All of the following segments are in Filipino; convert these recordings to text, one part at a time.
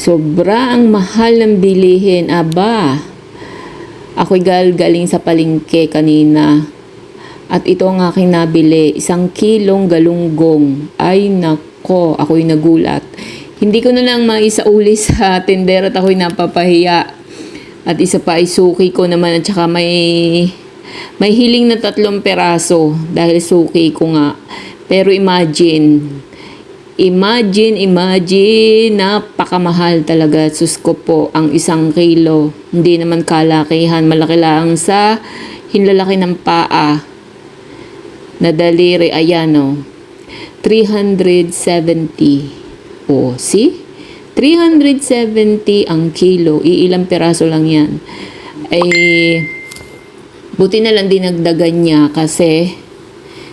Sobrang mahal ng bilihin. Aba, ako'y galing sa palengke kanina. At ito ang aking nabili, 1 kilong galunggong. Ay nako, ako'y nagulat. Hindi ko na lang maisauli sa tindera at ako'y napapahiya. At isa pa ay suki ko naman at saka may hiling na 3 peraso dahil suki ko nga. Pero imagine, napakamahal talaga. Sus ko po, ang 1 kilo. Hindi naman kalakihan, malaki lang sa hinlalaki ng paa. Na daliri, ayan o. 370. O, see? 370 ang kilo. Iilang peraso lang yan. Eh, buti na lang dinagdagan niya kasi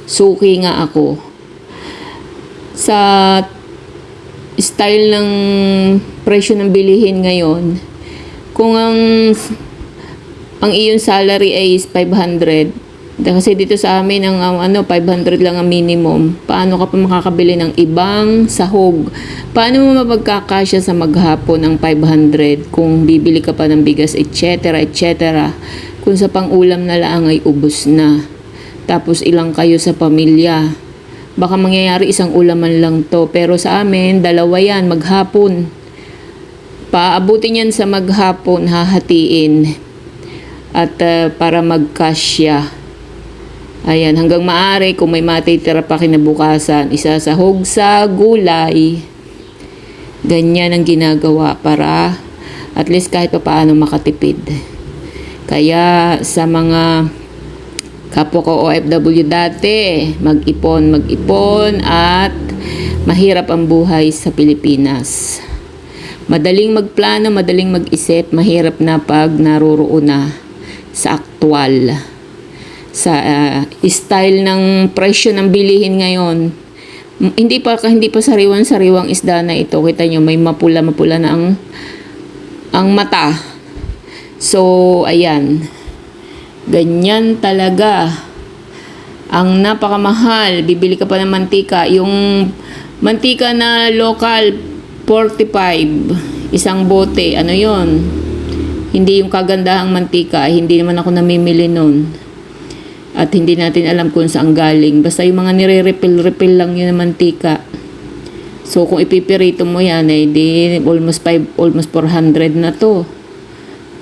suki nga ako. Sa style ng presyo ng bilihin ngayon, kung ang iyong salary ay is 500, kasi dito sa amin ang 500 lang ang minimum, paano ka pa makakabili ng ibang sahog? Paano mo mapagkakasya sa maghapon ang 500 kung bibili ka pa ng bigas, etc., etc., kung sa pang-ulam na lang ay ubos na, tapos ilang kayo sa pamilya? Baka mangyayari 1 ulaman lang to. Pero sa amin, 2 yan, maghapon. Paabutin yan sa maghapon, hahatiin. At para magkasya. Ayan, hanggang maaari, kung may matitira pa kinabukasan, isasahog sa gulay. Ganyan ang ginagawa para at least kahit pa paano makatipid. Kaya sa mga kapwa ko OFW dati, mag-ipon at mahirap ang buhay sa Pilipinas. Madaling magplano, madaling mag-isip, mahirap na pag naroroon na sa aktwal. Sa style ng presyo ng bilihin ngayon, hindi pa sariwang isda na ito. Kita nyo, may mapula na ang mata. So, ayan. Ganyan talaga. Ang napakamahal. Bibili ka pa ng mantika. Yung mantika na local, 45. 1 bote. Ano yon? Hindi yung kagandahang mantika. Hindi naman ako namimili nun. At hindi natin alam kung saan galing. Basta yung mga nire-refill lang yun ng mantika. So, kung ipipirito mo yan, di almost 400 na to.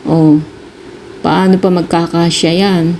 Oh. Paano pa magkakasya yan?